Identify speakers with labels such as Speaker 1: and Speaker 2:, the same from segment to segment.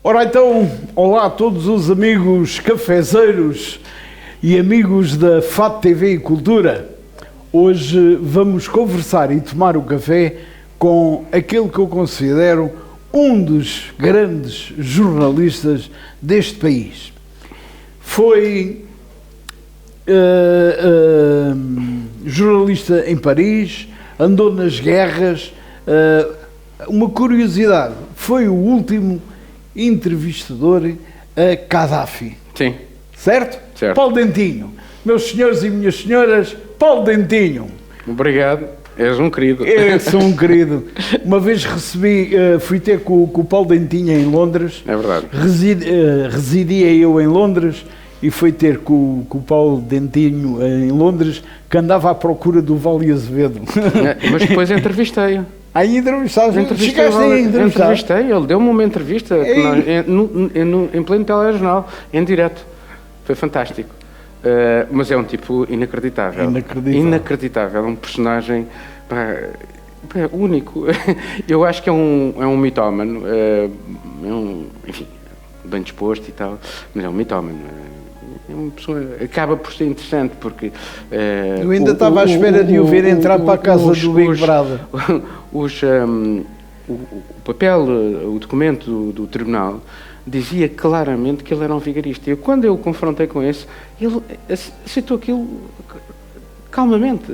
Speaker 1: Ora então, olá a todos os amigos cafezeiros e amigos da FAT TV e Cultura. Hoje vamos conversar e tomar o café com aquele que eu considero um dos grandes jornalistas deste país. Foi jornalista em Paris, andou nas guerras. Uma curiosidade, foi o último entrevistador a Gaddafi.
Speaker 2: Sim.
Speaker 1: Certo?
Speaker 2: Certo.
Speaker 1: Paulo Dentinho. Meus senhores e minhas senhoras, Paulo Dentinho.
Speaker 2: Obrigado, és um querido.
Speaker 1: Eu sou um querido. Uma vez fui ter com o Paulo Dentinho em Londres.
Speaker 2: É verdade.
Speaker 1: Residia eu em Londres e fui ter com o Paulo Dentinho em Londres, que andava à procura do Vale Azevedo.
Speaker 2: Mas depois entrevistei-o.
Speaker 1: Aí entrevistaste,
Speaker 2: Entrevistei, ele deu-me uma entrevista em pleno telejornal, em direto. Foi fantástico. Mas é um tipo inacreditável. Inacreditável. É um personagem único. Eu acho que é um mitómano. Enfim, bem disposto e tal, mas é um mitómano. É uma pessoa, acaba por ser interessante porque...
Speaker 1: eu ainda estava à espera de o ver entrar para a casa do Big Brother.
Speaker 2: O papel, o documento do tribunal dizia claramente que ele era um vigarista. E quando eu o confrontei com isso, ele aceitou aquilo calmamente.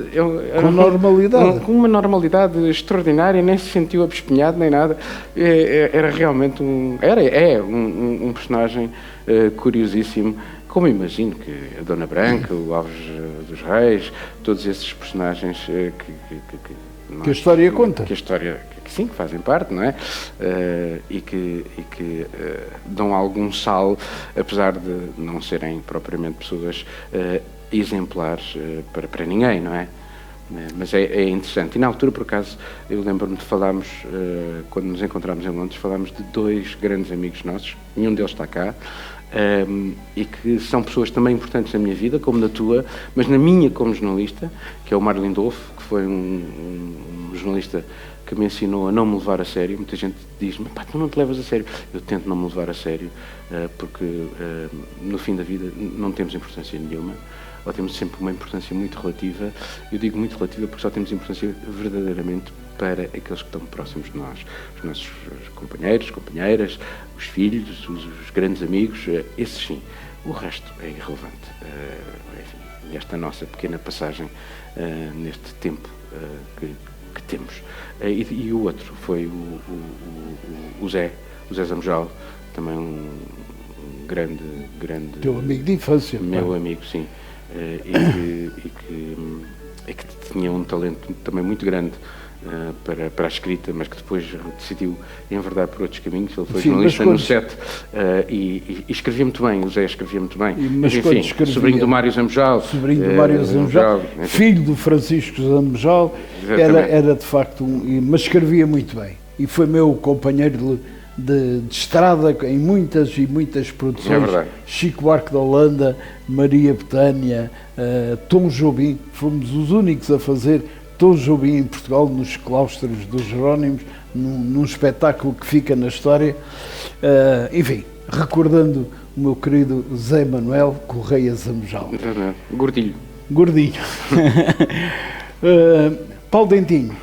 Speaker 1: Com normalidade.
Speaker 2: Com uma normalidade extraordinária, nem se sentiu abespinhado nem nada. Era realmente um personagem curiosíssimo. Como imagino que a Dona Branca, o Alves dos Reis, todos esses personagens
Speaker 1: que a história conta.
Speaker 2: Que fazem parte, não é? E que dão algum sal, apesar de não serem propriamente pessoas exemplares para ninguém, não é? Mas é interessante. E na altura, por acaso, eu lembro-me de falarmos, quando nos encontramos em Londres, falámos de dois grandes amigos nossos, nenhum deles está cá, e que são pessoas também importantes na minha vida, como na tua, mas na minha como jornalista, que é o Mário Lindolfo, que foi um jornalista que me ensinou a não me levar a sério. Muita gente diz-me, pá, tu não te levas a sério. Eu tento não me levar a sério, porque no fim da vida não temos importância nenhuma, ou temos sempre uma importância muito relativa. Eu digo muito relativa porque só temos importância verdadeiramente para aqueles que estão próximos de nós, os nossos companheiros, companheiras, os filhos, os grandes amigos, esses sim. O resto é irrelevante. Enfim, esta nossa pequena passagem neste tempo que temos. E o outro foi o Zé Zamujal, também um grande...
Speaker 1: Teu amigo de infância.
Speaker 2: Meu amigo, sim. E que tinha um talento também muito grande para a escrita, mas que depois decidiu enverdar por outros caminhos. Ele foi jornalista no SET e escrevia muito bem. O Zé escrevia muito bem.
Speaker 1: Enfim,
Speaker 2: sobrinho do Mário Zamujal.
Speaker 1: Filho do Francisco Zamujal. Era de facto mas escrevia muito bem. E foi meu companheiro de estrada em muitas e muitas produções.
Speaker 2: É verdade.
Speaker 1: Chico Buarque da Holanda, Maria Betânia, Tom Jobim. Fomos os únicos a fazer Tom Jobim em Portugal, nos claustros dos Jerónimos, num espetáculo que fica na história. Enfim, recordando o meu querido Zé Manuel Correia Zamujal.
Speaker 2: Gordinho.
Speaker 1: Paulo Dentinho,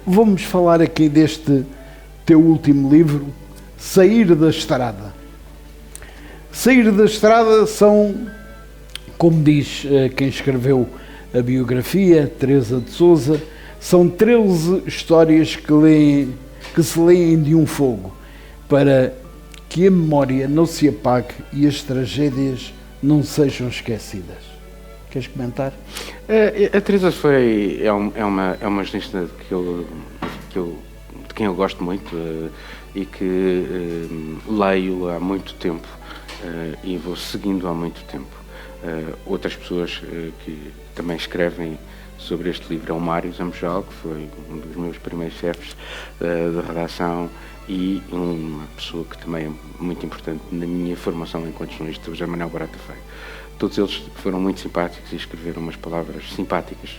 Speaker 1: vamos falar aqui deste teu último livro, Sair da Estrada. Sair da Estrada são, como diz quem escreveu a biografia, Teresa de Sousa, são 13 histórias que se leem de um fogo, para que a memória não se apague e as tragédias não sejam esquecidas. Queres comentar?
Speaker 2: A Teresa é uma jornalista de quem eu gosto muito e que leio há muito tempo e vou seguindo há muito tempo. Outras pessoas que também escrevem sobre este livro é o Mário Zamujal, que foi um dos meus primeiros chefes da redação, e uma pessoa que também é muito importante na minha formação enquanto jornalista, o José Manuel Barata Feio. Todos eles foram muito simpáticos e escreveram umas palavras simpáticas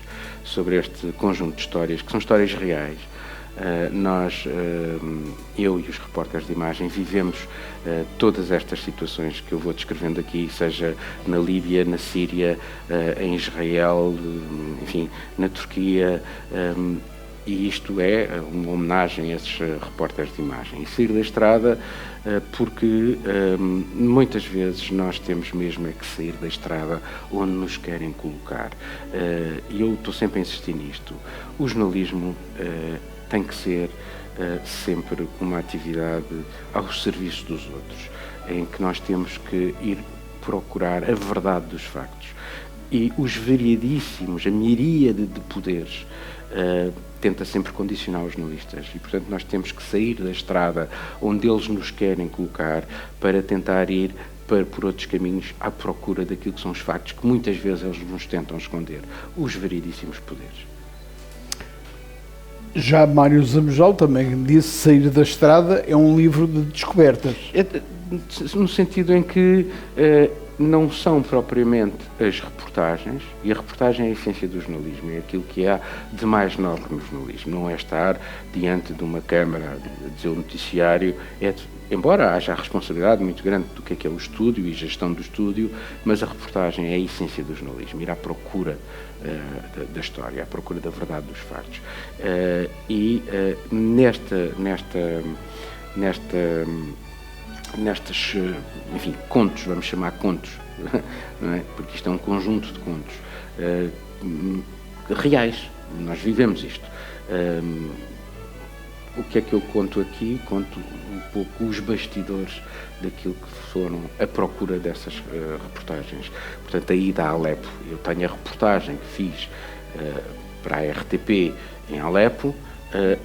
Speaker 2: sobre este conjunto de histórias, que são histórias reais, Eu e os repórteres de imagem vivemos todas estas situações que eu vou descrevendo aqui, seja na Líbia, na Síria, em Israel, enfim, na Turquia, e isto é uma homenagem a esses repórteres de imagem. E sair da estrada porque muitas vezes nós temos mesmo é que sair da estrada onde nos querem colocar. E eu estou sempre a insistir nisto. O jornalismo tem que ser sempre uma atividade ao serviço dos outros, em que nós temos que ir procurar a verdade dos factos. E os variadíssimos, a miríade de poderes, tenta sempre condicionar os jornalistas e, portanto, nós temos que sair da estrada onde eles nos querem colocar para tentar ir por outros caminhos à procura daquilo que são os factos que muitas vezes eles nos tentam esconder, os variedíssimos poderes.
Speaker 1: Já Mário Zamujal também disse: Sair da Estrada é um livro de descobertas.
Speaker 2: No sentido em que não são propriamente as reportagens, e a reportagem é a essência do jornalismo, é aquilo que há de mais nobre no jornalismo, não é estar diante de uma câmara a dizer o noticiário, embora haja a responsabilidade muito grande do que é o estúdio e gestão do estúdio, mas a reportagem é a essência do jornalismo, ir à procura da história, à procura da verdade dos factos. Nestes, enfim, contos, vamos chamar contos, não é? Porque isto é um conjunto de contos reais, nós vivemos isto. O que é que eu conto aqui? Conto um pouco os bastidores daquilo que foram a procura dessas reportagens. Portanto, a ida a Alepo, eu tenho a reportagem que fiz para a RTP em Alepo,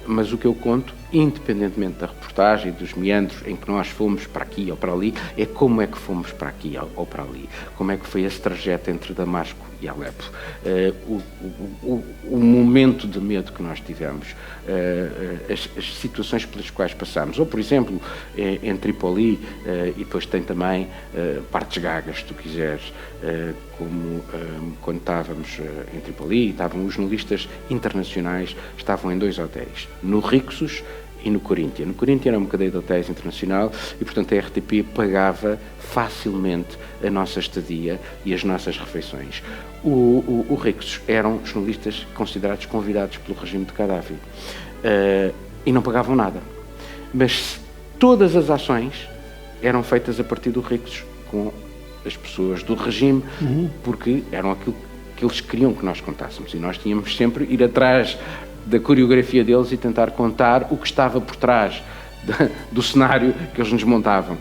Speaker 2: mas o que eu conto, independentemente da reportagem, dos meandros em que nós fomos para aqui ou para ali, é como é que fomos para aqui ou para ali, como é que foi esse trajeto entre Damasco e Alepo, o momento de medo que nós tivemos, as situações pelas quais passámos, ou por exemplo em Tripoli, e depois tem também partes gagas, se tu quiseres, como quando estávamos em Tripoli, estavam os jornalistas internacionais, estavam em 2 hotéis, no Rixos e no Coríntia. No Coríntia era uma cadeia de hotéis internacional e, portanto, a RTP pagava facilmente a nossa estadia e as nossas refeições. O Rixos eram jornalistas considerados convidados pelo regime de Gaddafi e não pagavam nada. Mas todas as ações eram feitas a partir do Rixos com as pessoas do regime, porque eram aquilo que eles queriam que nós contássemos e nós tínhamos sempre ir atrás da coreografia deles e tentar contar o que estava por trás do cenário que eles nos montavam.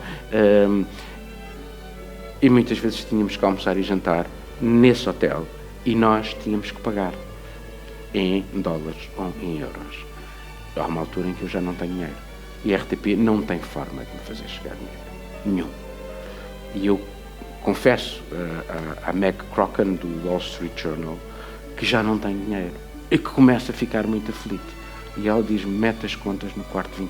Speaker 2: E muitas vezes tínhamos que almoçar e jantar nesse hotel e nós tínhamos que pagar em dólares ou em euros. Há uma altura em que eu já não tenho dinheiro e a RTP não tem forma de me fazer chegar dinheiro nenhum. E eu confesso a Meg Crocken do Wall Street Journal que já não tem dinheiro e que começa a ficar muito aflito. E ela diz-me: mete as contas no quarto 21-23.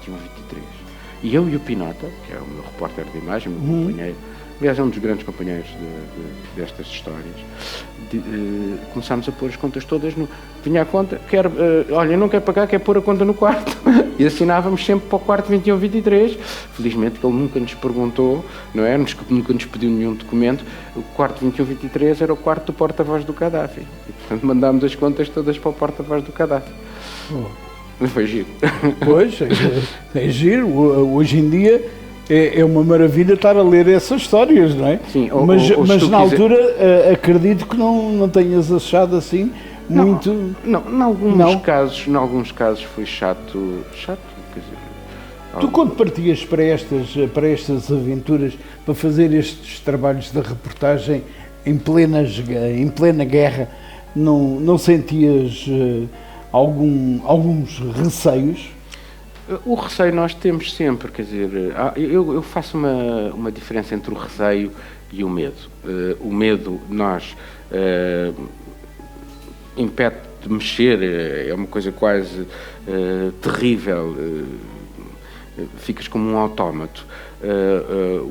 Speaker 2: E eu e o Pinota, que é o meu repórter de imagem, o meu companheiro, aliás é um dos grandes companheiros destas histórias, começámos a pôr as contas todas no... Vinha a conta, olha, não quer pagar, quer pôr a conta no quarto. E assinávamos sempre para o quarto 21-23. Felizmente que ele nunca nos perguntou, não é? Nunca nos pediu nenhum documento. O quarto 21-23 era o quarto do porta-voz do Gaddafi. E, portanto, mandámos as contas todas para o porta-voz do Gaddafi. Foi giro. Pois,
Speaker 1: é giro. Hoje em dia é uma maravilha estar a ler essas histórias, não é?
Speaker 2: Sim,
Speaker 1: mas na altura acredito que não tenhas achado assim muito...
Speaker 2: Não, em alguns casos foi chato, quer dizer...
Speaker 1: Tu, quando partias para estas aventuras, para fazer estes trabalhos de reportagem em plena guerra, não sentias alguns receios?
Speaker 2: O receio nós temos sempre, quer dizer, eu faço uma diferença entre o receio e o medo. O medo impede de mexer, é uma coisa quase terrível, ficas como um autómato.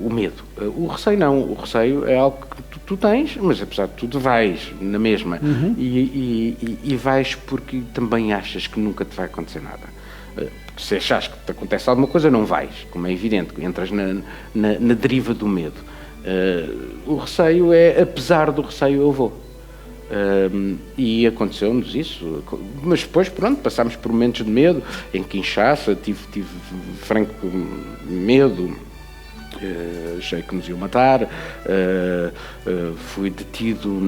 Speaker 2: O medo. O receio não, o receio é algo que tu tens, mas apesar de tudo vais na mesma. E vais porque também achas que nunca te vai acontecer nada. Porque se achas que te acontece alguma coisa, não vais, como é evidente, entras na deriva do medo. O receio é, apesar do receio, eu vou. E aconteceu-nos isso, mas depois, pronto, passámos por momentos de medo, em Kinshasa tive franco medo, achei que nos iam matar, fui detido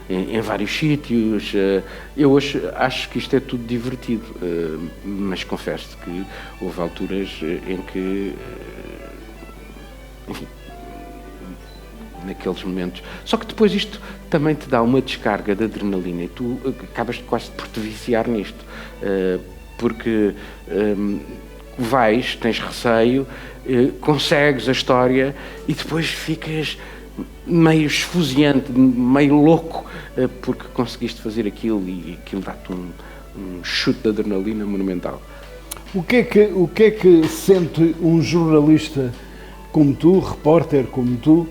Speaker 2: em vários sítios. Eu hoje acho que isto é tudo divertido, mas confesso que houve alturas em que, enfim, naqueles momentos. Só que depois isto também te dá uma descarga de adrenalina e tu acabas quase por te viciar nisto, porque tens receio, consegues a história e depois ficas meio esfuziante, meio louco, porque conseguiste fazer aquilo e aquilo dá-te um chute de adrenalina monumental.
Speaker 1: O que é que sente um jornalista como tu, repórter como tu,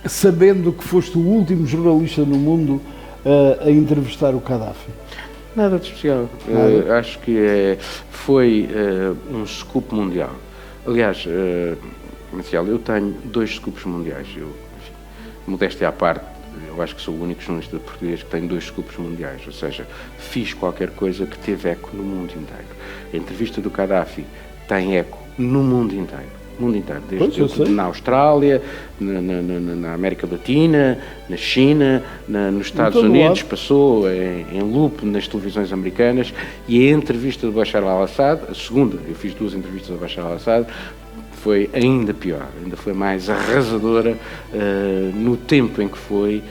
Speaker 1: sabendo que foste o último jornalista no mundo a entrevistar o Gaddafi?
Speaker 2: Nada de especial. Acho que foi um scoop mundial. Aliás, Marcial, eu tenho 2 scoops mundiais. Modéstia à parte, eu acho que sou o único jornalista português que tem 2 scoops mundiais. Ou seja, fiz qualquer coisa que teve eco no mundo inteiro. A entrevista do Gaddafi tem eco no mundo inteiro. Mundo inteiro, desde na Austrália, na América Latina, na China, nos Estados Unidos, passou em loop nas televisões americanas, e a entrevista do Bashar al-Assad, a segunda, eu fiz 2 entrevistas do Bashar al-Assad, foi ainda pior, ainda foi mais arrasadora no tempo em que foi,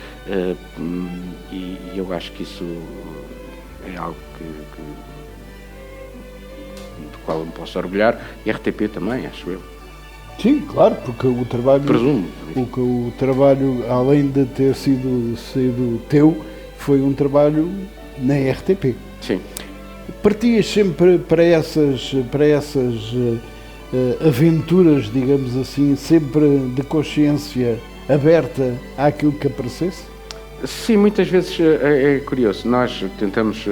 Speaker 2: e eu acho que isso é algo do qual eu me posso orgulhar, e a RTP também, acho eu.
Speaker 1: Sim, claro, porque o trabalho,
Speaker 2: presumo,
Speaker 1: o trabalho, além de ter sido teu, foi um trabalho na RTP.
Speaker 2: Sim.
Speaker 1: Partias sempre para essas aventuras, digamos assim, sempre de consciência aberta àquilo que aparecesse?
Speaker 2: Sim, muitas vezes é curioso. Nós tentamos,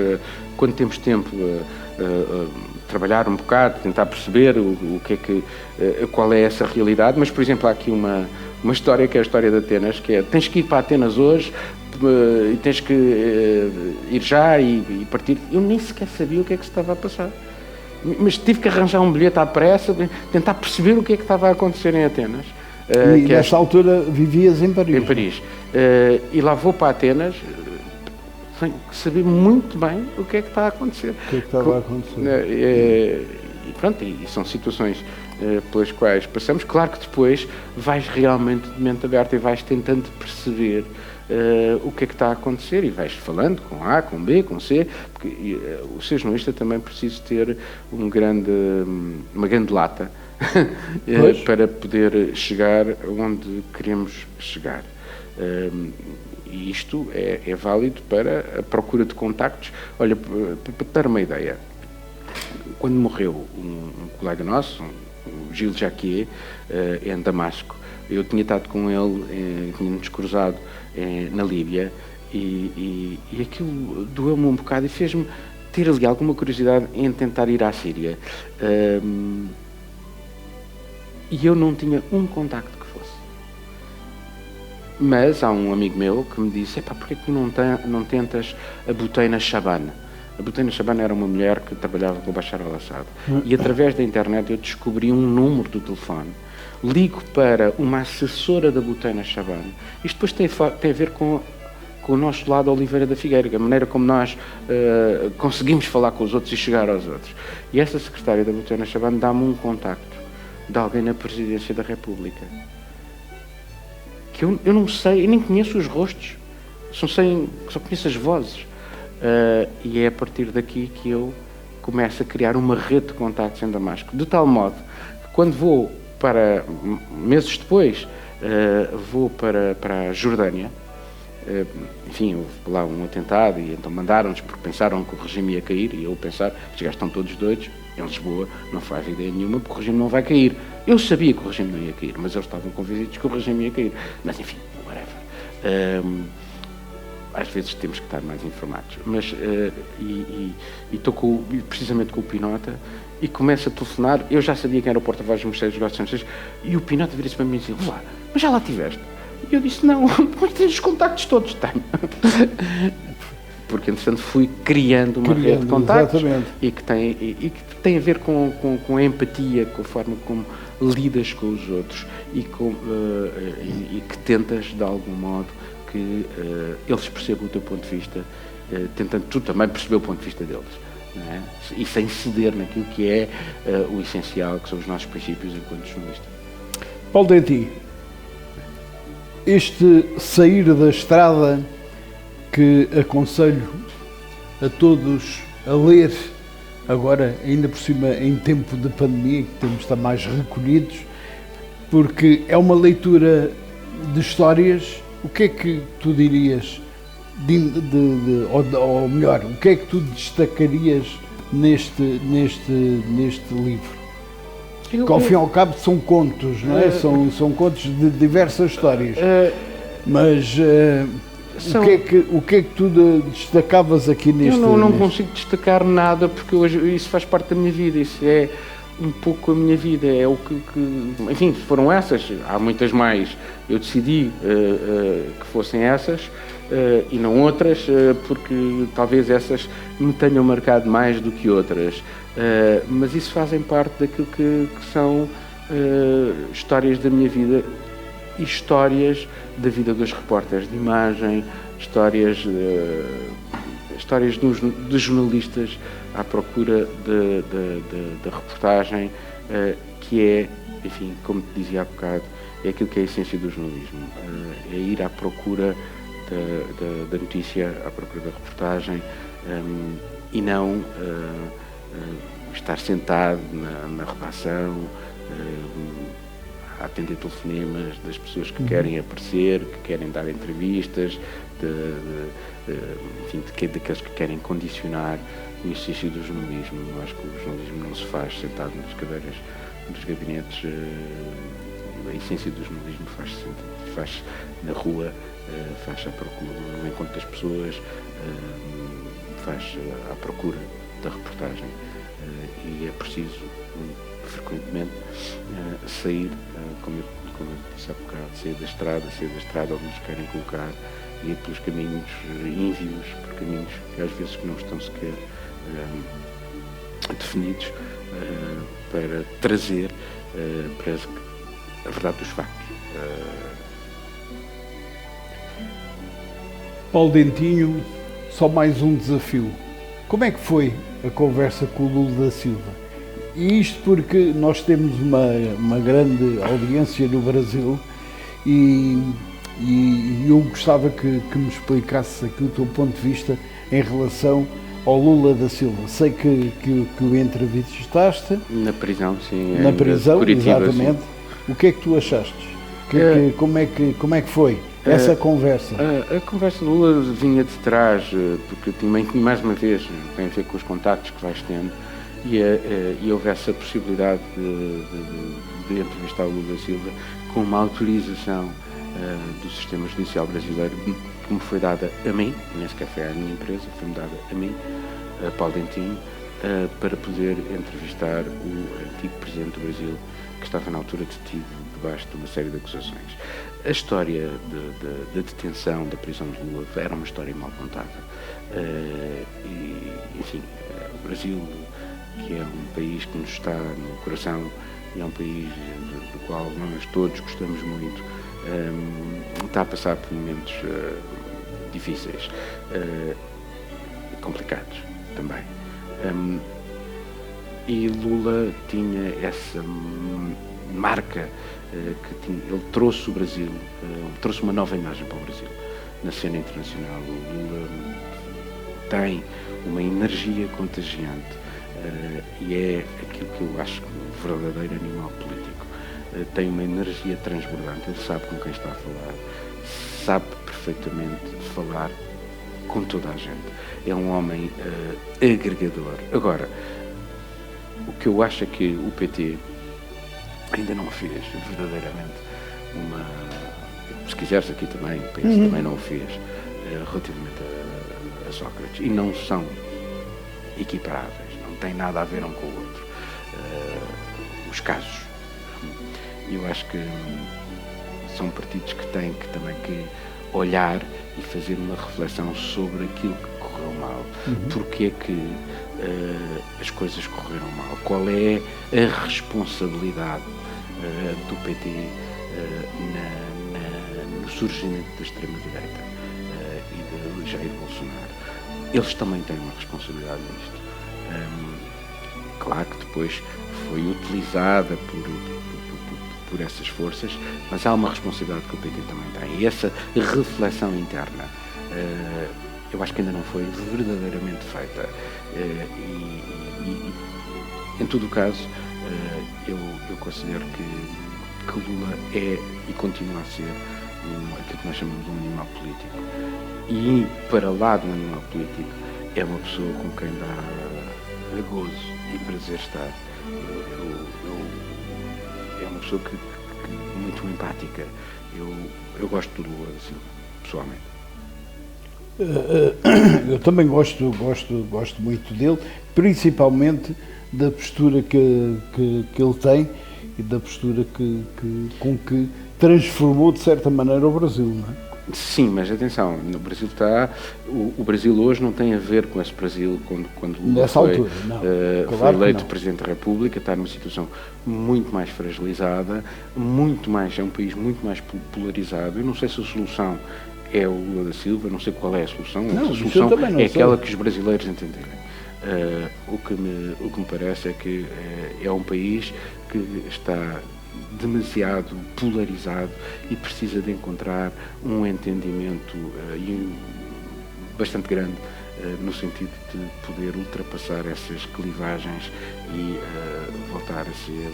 Speaker 2: quando temos tempo, trabalhar um bocado, tentar perceber qual é essa realidade, mas, por exemplo, há aqui uma história que é a história de Atenas, que é: tens que ir para Atenas hoje e tens que ir já e partir. Eu nem sequer sabia o que é que se estava a passar, mas tive que arranjar um bilhete à pressa, tentar perceber o que é que estava a acontecer em Atenas.
Speaker 1: E nessa altura vivias em Paris?
Speaker 2: Em Paris. E lá vou para Atenas, sem saber muito bem o que é que está a acontecer.
Speaker 1: O que é que estava a acontecer?
Speaker 2: E pronto, e são situações pelas quais passamos. Claro que depois vais realmente de mente aberta e vais tentando perceber o que é que está a acontecer, e vais falando com A, com B, com C, porque o ser jornalista também precisa ter uma grande lata para poder chegar onde queremos chegar. E isto é válido para a procura de contactos. Olha, para te dar uma ideia, quando morreu um colega nosso, o Gil Jacquier, em Damasco, eu tinha estado com ele, tínhamos cruzado na Líbia, e aquilo doeu-me um bocado e fez-me ter ali alguma curiosidade em tentar ir à Síria. E eu não tinha um contacto que fosse. Mas há um amigo meu que me disse: porquê que tu não tentas a Boutena Shaban? A Boutena Shaban era uma mulher que trabalhava com o Bashar al-Assad. E através da internet eu descobri um número do telefone. Ligo para uma assessora da Boutena Shaban. Isto depois tem a ver com o nosso lado Oliveira da Figueira, a maneira como nós conseguimos falar com os outros e chegar aos outros. E essa secretária da Boutena Shaban dá-me um contacto de alguém na Presidência da República, que eu não sei, eu nem conheço os rostos, só conheço as vozes. E é a partir daqui que eu começo a criar uma rede de contactos em Damasco, de tal modo que quando vou meses depois, vou para a Jordânia. Enfim, houve lá um atentado e então mandaram-nos porque pensaram que o regime ia cair, e eu pensar: estes gajos estão todos doidos, em Lisboa não faz ideia nenhuma porque o regime não vai cair. Eu sabia que o regime não ia cair, mas eles estavam convencidos que o regime ia cair. Mas enfim, whatever. às vezes temos que estar mais informados. Mas, estou precisamente com o Pinota, e começa a telefonar. Eu já sabia quem era o porta-voz do Ministério dos Negócios Estrangeiros, e o Pinota vira-se para mim e disse: "Lá, mas já lá tiveste?" E eu disse: "Não, mas tens os contactos todos." Tenho. Porque, entretanto, fui criando uma rede de contactos e que tem a ver com a empatia, com a forma como lidas com os outros e que tentas, de algum modo, que eles percebam o teu ponto de vista, tentando tu também perceber o ponto de vista deles. Não é? E sem ceder naquilo que é o essencial, que são os nossos princípios enquanto jornalista.
Speaker 1: Paulo Dentinho, este sair da estrada que aconselho a todos a ler, agora ainda por cima em tempo de pandemia, que temos de estar mais recolhidos, porque é uma leitura de histórias. O que é que tu dirias, ou melhor, o que é que tu destacarias neste livro? Que ao fim e ao cabo são contos, não é? São contos de diversas histórias. Mas o que é que tu destacavas aqui neste livro?
Speaker 2: Eu não consigo destacar nada, porque hoje isso faz parte da minha vida, isso é um pouco a minha vida, é o que enfim, foram essas, há muitas mais. Eu decidi que fossem essas e não outras, porque talvez essas me tenham marcado mais do que outras. Mas isso fazem parte daquilo que são histórias da minha vida e histórias da vida dos repórteres de imagem, histórias de jornalistas à procura da reportagem, que é, enfim, como te dizia há bocado, é aquilo que é a essência do jornalismo, é ir à procura da notícia, à procura da reportagem, e não estar sentado na redação a atender telefonemas das pessoas que querem aparecer, que querem dar entrevistas, enfim, daqueles que querem condicionar o exercício do jornalismo. Eu acho que o jornalismo não se faz sentado nas cadeiras dos gabinetes. A essência do jornalismo faz na rua, faz à procura no encontro das pessoas, faz à procura da reportagem, e é preciso frequentemente sair, como eu disse há bocado, sair da estrada onde nos querem colocar, e ir pelos caminhos ínvios, por caminhos que às vezes não estão sequer definidos, para trazer para a verdade dos factos.
Speaker 1: Paulo Dentinho, só mais um desafio. Como é que foi a conversa com o Lula da Silva? E isto porque nós temos uma grande audiência no Brasil e eu gostava que me explicasse aqui o teu ponto de vista em relação ao Lula da Silva. Sei que o entrevistaste.
Speaker 2: Na prisão, sim.
Speaker 1: Na prisão,
Speaker 2: Curitiba,
Speaker 1: exatamente. Sim. O que é que tu achaste? Como é que foi essa conversa?
Speaker 2: A conversa do Lula vinha de trás, porque também, mais uma vez, tem a ver com os contactos que vais tendo, e houve essa possibilidade de entrevistar o Lula da Silva com uma autorização do sistema judicial brasileiro, que me foi dada a mim, nem sequer foi à minha empresa, foi-me dada a mim, a Paulo Dentinho, para poder entrevistar o antigo Presidente do Brasil, que estava na altura detido debaixo de uma série de acusações. A história da detenção, da prisão de Lula, era uma história mal contada. Enfim, o Brasil, que é um país que nos está no coração, e é um país do qual nós todos gostamos muito, está a passar por momentos difíceis, complicados também. E Lula tinha essa marca, ele trouxe o Brasil, trouxe uma nova imagem para o Brasil na cena internacional. O Lula tem uma energia contagiante, e é aquilo que eu acho que um verdadeiro animal político. Tem uma energia transbordante, ele sabe com quem está a falar, sabe perfeitamente falar com toda a gente. É um homem agregador. Agora, o que eu acho é que o PT ainda não fez verdadeiramente se quiseres aqui também, penso, também não o fez, relativamente a Sócrates, e não são equiparáveis, não têm nada a ver um com o outro. Os casos. Eu acho que são partidos que têm que também que olhar e fazer uma reflexão sobre aquilo que correu mal. Porque é que as coisas correram mal? Qual é a responsabilidade do PT no surgimento da extrema-direita e de Jair Bolsonaro? Eles também têm uma responsabilidade nisto. Claro que depois foi utilizada por essas forças, mas há uma responsabilidade que o PT também tem. E essa reflexão interna, eu acho que ainda não foi verdadeiramente feita. E em todo o caso, eu considero que Lula é e continua a ser aquilo que nós chamamos de um animal político. E para lá do animal político, é uma pessoa com quem dá gozo e prazer estar. É uma pessoa que muito empática. Eu gosto do Lula, assim, pessoalmente.
Speaker 1: Eu também gosto muito dele, principalmente da postura que ele tem e da postura com que transformou de certa maneira o Brasil, não é?
Speaker 2: Sim, mas atenção, no Brasil o Brasil hoje não tem a ver com esse Brasil quando Lula foi eleito Presidente da República. Está numa situação muito mais fragilizada, é um país muito mais polarizado. Eu não sei se a solução é o Lula da Silva, não sei qual é a solução.
Speaker 1: Não,
Speaker 2: a solução
Speaker 1: é
Speaker 2: aquela que os brasileiros entenderem. O que me parece é que é um país que está demasiado polarizado e precisa de encontrar um entendimento bastante grande no sentido de poder ultrapassar essas clivagens e voltar a ser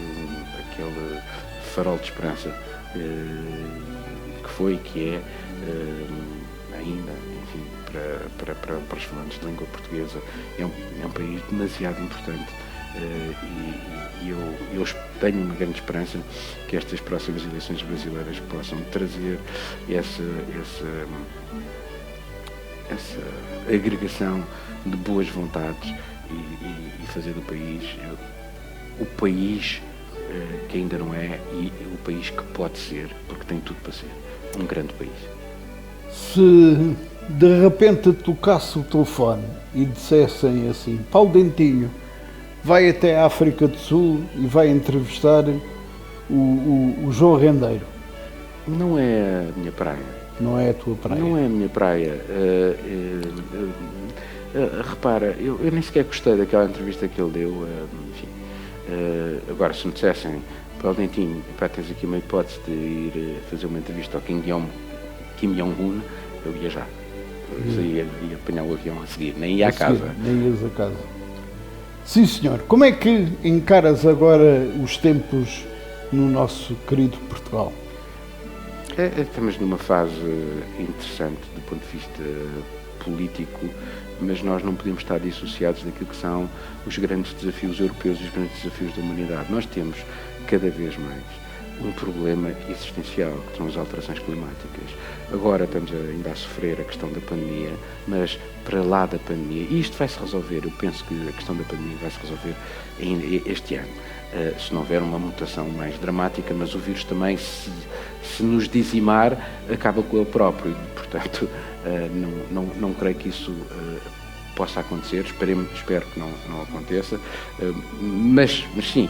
Speaker 2: aquele farol de esperança que foi e que é ainda, enfim, para os falantes de língua portuguesa. É um país demasiado importante. E eu tenho uma grande esperança que estas próximas eleições brasileiras possam trazer essa agregação de boas vontades e fazer do país o país que ainda não é e o país que pode ser, porque tem tudo para ser um grande país.
Speaker 1: Se de repente tocasse o telefone e dissessem assim: Paulo Dentinho vai até a África do Sul e vai entrevistar o João Rendeiro.
Speaker 2: Não é a minha praia.
Speaker 1: Não é a tua praia?
Speaker 2: Não é a minha praia. Repara, eu nem sequer gostei daquela entrevista que ele deu. Enfim. Agora, se me dissessem, Paulo Dentinho, tens aqui uma hipótese de ir fazer uma entrevista ao Kim Jong-un, eu ia já. Eu ia apanhar o avião a seguir, nem ia à casa.
Speaker 1: Nem ias a casa. Sim, senhor. Como é que encaras agora os tempos no nosso querido Portugal?
Speaker 2: Estamos numa fase interessante do ponto de vista político, mas nós não podemos estar dissociados daquilo que são os grandes desafios europeus e os grandes desafios da humanidade. Nós temos cada vez mais um problema existencial, que são as alterações climáticas. Agora estamos ainda a sofrer a questão da pandemia, mas para lá da pandemia, e isto vai-se resolver, eu penso que a questão da pandemia vai-se resolver ainda este ano, se não houver uma mutação mais dramática, mas o vírus também, se nos dizimar, acaba com ele próprio, portanto, não creio que isso possa acontecer, espero que não aconteça, mas sim,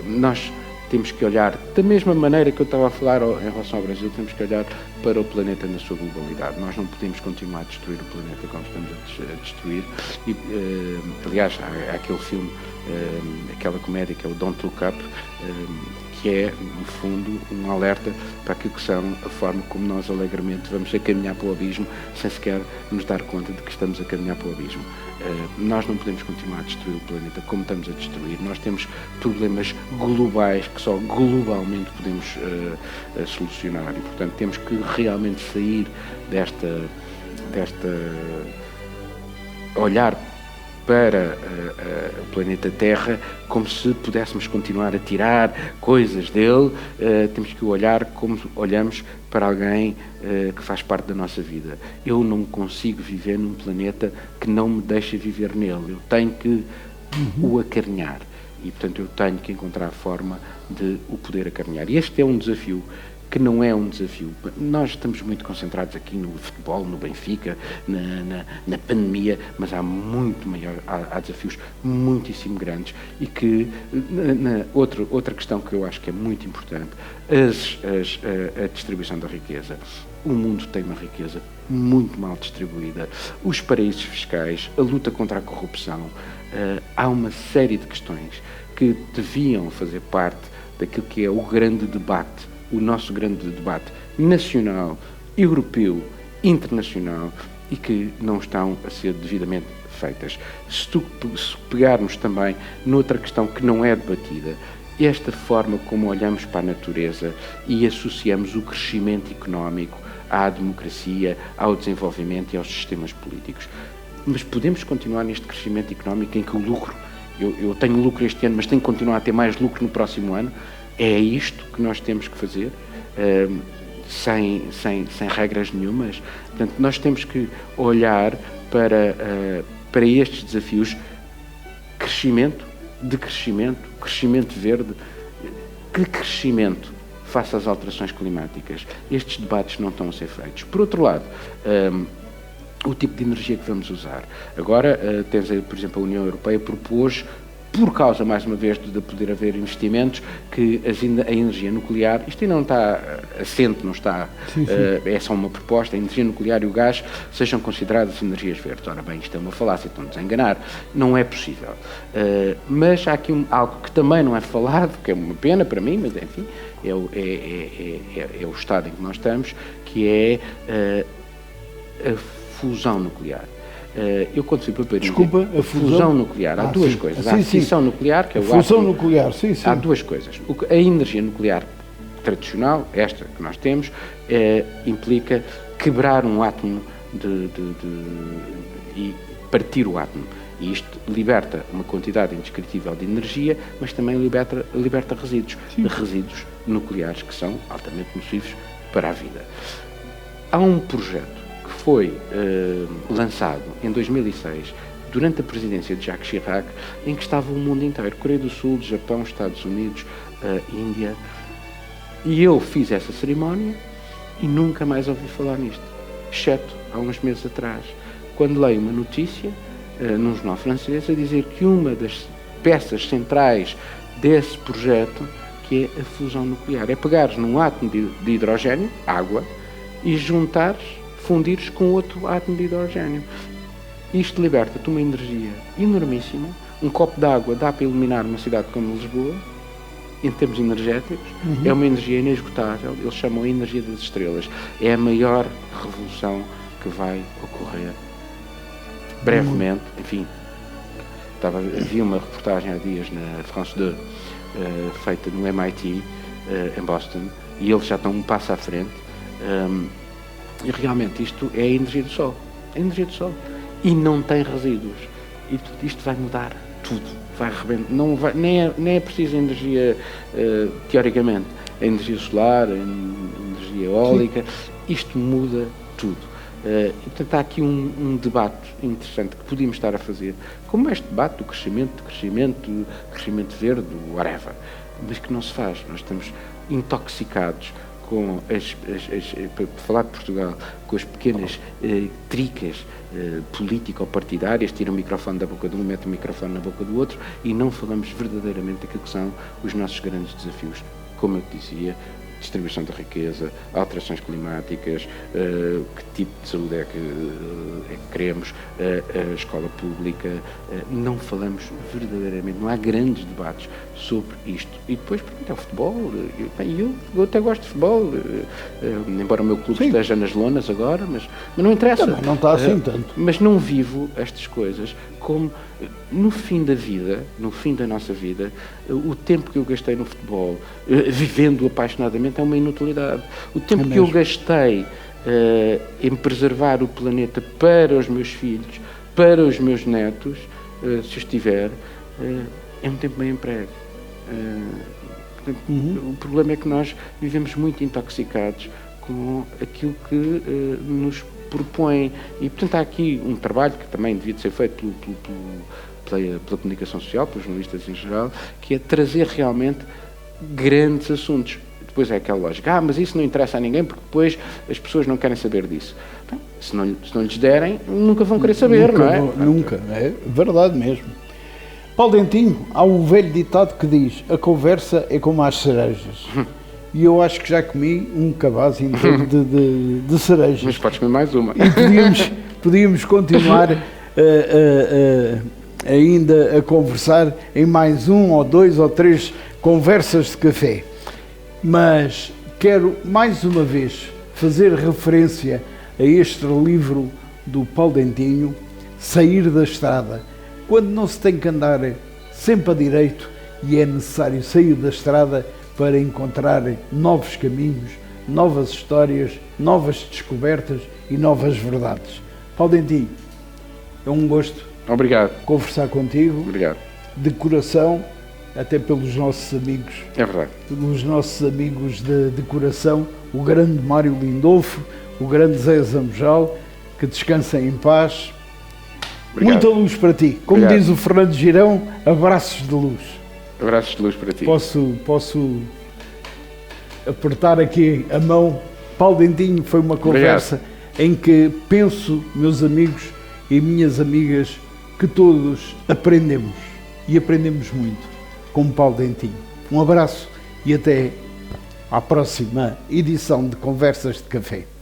Speaker 2: nós temos que olhar, da mesma maneira que eu estava a falar em relação ao Brasil, temos que olhar para o planeta na sua globalidade. Nós não podemos continuar a destruir o planeta como estamos a destruir. E, aliás, há aquele filme, aquela comédia que é o Don't Look Up, que é, no fundo, um alerta para aquilo que são a forma como nós alegremente vamos a caminhar para o abismo sem sequer nos dar conta de que estamos a caminhar para o abismo. Nós não podemos continuar a destruir o planeta como estamos a destruir. Nós temos problemas globais que só globalmente podemos solucionar e, portanto, temos que realmente sair desta olhar para o planeta Terra como se pudéssemos continuar a tirar coisas dele. Temos que o olhar como olhamos para alguém que faz parte da nossa vida. Eu não consigo viver num planeta que não me deixa viver nele. Eu tenho que o acarinhar. E, portanto, eu tenho que encontrar a forma de o poder acarinhar. E este é um desafio que não é um desafio. Nós estamos muito concentrados aqui no futebol, no Benfica, na pandemia, mas há muito maior, há desafios muitíssimo grandes e que, outra questão que eu acho que é muito importante, a distribuição da riqueza. O mundo tem uma riqueza muito mal distribuída, os paraísos fiscais, a luta contra a corrupção, há uma série de questões que deviam fazer parte daquilo que é o grande debate, o nosso grande debate nacional, europeu, internacional, e que não estão a ser devidamente feitas. Se pegarmos também noutra questão que não é debatida, esta forma como olhamos para a natureza e associamos o crescimento económico à democracia, ao desenvolvimento e aos sistemas políticos. Mas podemos continuar neste crescimento económico em que o lucro, eu tenho lucro este ano, mas tenho que continuar a ter mais lucro no próximo ano? É isto que nós temos que fazer, sem regras nenhumas. Portanto, nós temos que olhar para estes desafios, crescimento verde. Que crescimento face às alterações climáticas? Estes debates não estão a ser feitos. Por outro lado, o tipo de energia que vamos usar. Agora, temos, por exemplo, a União Europeia propôs, por causa, mais uma vez, de poder haver investimentos, que a energia nuclear, isto ainda não está assente, não está, sim. É só uma proposta, a energia nuclear e o gás sejam consideradas energias verdes. Ora bem, isto é uma falácia, estão-nos a enganar, não é possível. Mas há aqui algo que também não é falado, que é uma pena para mim, mas enfim, é o estado em que nós estamos, que é a fusão nuclear. Eu quando fui para Paris...
Speaker 1: Desculpa, a
Speaker 2: fusão nuclear. Há duas coisas. Há a fissão nuclear, que é o átomo...
Speaker 1: Fusão nuclear, sim.
Speaker 2: Há duas coisas. A energia nuclear tradicional, esta que nós temos, implica quebrar um átomo e partir o átomo. E isto liberta uma quantidade indescritível de energia, mas também liberta resíduos. Resíduos nucleares que são altamente nocivos para a vida. Há um projeto foi lançado em 2006, durante a presidência de Jacques Chirac, em que estava o mundo inteiro, Coreia do Sul, Japão, Estados Unidos, Índia, e eu fiz essa cerimónia e nunca mais ouvi falar nisto, exceto há uns meses atrás, quando leio uma notícia num jornal francês a dizer que uma das peças centrais desse projeto, que é a fusão nuclear, é pegares num átomo de hidrogênio, água, e fundires com outro átomo de hidrogênio. Isto liberta-te uma energia enormíssima. Um copo de água dá para iluminar uma cidade como Lisboa, em termos energéticos. É uma energia inesgotável. Eles chamam a energia das estrelas. É a maior revolução que vai ocorrer brevemente. Enfim, havia uma reportagem há dias na France 2, feita no MIT, em Boston, e eles já estão um passo à frente. E realmente isto é a energia do Sol. A energia do Sol. E não tem resíduos. E isto vai mudar tudo. Vai arrebentar. Nem é preciso energia, teoricamente. A energia solar, a energia eólica. Sim. Isto muda tudo. E, portanto, há aqui um debate interessante que podíamos estar a fazer, como este debate do crescimento verde, whatever, mas que não se faz. Nós estamos intoxicados com para falar de Portugal, com as pequenas tricas político-partidárias, tira o microfone da boca de um, mete o microfone na boca do outro, e não falamos verdadeiramente daquilo que são os nossos grandes desafios, como eu te dizia, distribuição da riqueza, alterações climáticas, que tipo de saúde é que queremos, a escola pública. Não falamos verdadeiramente, não há grandes debates sobre isto. E depois, pronto, é o futebol. Eu até gosto de futebol, embora o meu clube Sim. esteja nas lonas agora, mas não interessa.
Speaker 1: Também não está assim tanto.
Speaker 2: Mas não vivo estas coisas como, no fim da vida, no fim da nossa vida, o tempo que eu gastei no futebol, vivendo apaixonadamente, é uma inutilidade. O tempo que eu gastei em preservar o planeta para os meus filhos, para os meus netos, se estiver, é um tempo bem emprego. Portanto, o problema é que nós vivemos muito intoxicados com aquilo que nos propõe. E, portanto, há aqui um trabalho que também devia ser feito pela comunicação social, pelos jornalistas em geral, que é trazer realmente grandes assuntos. Depois é aquela lógica, mas isso não interessa a ninguém porque depois as pessoas não querem saber disso. Bem, se não lhes derem, nunca vão querer saber,
Speaker 1: nunca,
Speaker 2: não é?
Speaker 1: Nunca, é verdade mesmo. Paulo Dentinho, há um velho ditado que diz: a conversa é como as cerejas. E eu acho que já comi um cabaz inteiro de cerejas.
Speaker 2: Mas podes comer mais uma.
Speaker 1: E podíamos continuar ainda a conversar em mais 1 ou 2 ou 3 conversas de café. Mas quero mais uma vez fazer referência a este livro do Paulo Dentinho, Sair da Estrada. Quando não se tem que andar sempre a direito e é necessário sair da estrada para encontrar novos caminhos, novas histórias, novas descobertas e novas verdades. Paulo Dentinho, é um gosto.
Speaker 2: Obrigado.
Speaker 1: Conversar contigo.
Speaker 2: Obrigado.
Speaker 1: De coração, até pelos nossos amigos.
Speaker 2: É verdade.
Speaker 1: Os nossos amigos de coração, o grande Mário Lindolfo, o grande Zé Zambojal, que descansem em paz.
Speaker 2: Obrigado.
Speaker 1: Muita luz para ti. Como
Speaker 2: Obrigado.
Speaker 1: diz o Fernando Girão, abraços de luz.
Speaker 2: Abraços de luz para ti.
Speaker 1: Posso apertar aqui a mão. Paulo Dentinho, foi uma conversa em que penso, meus amigos e minhas amigas, que todos aprendemos e aprendemos muito com Paulo Dentinho. Um abraço e até à próxima edição de Conversas de Café.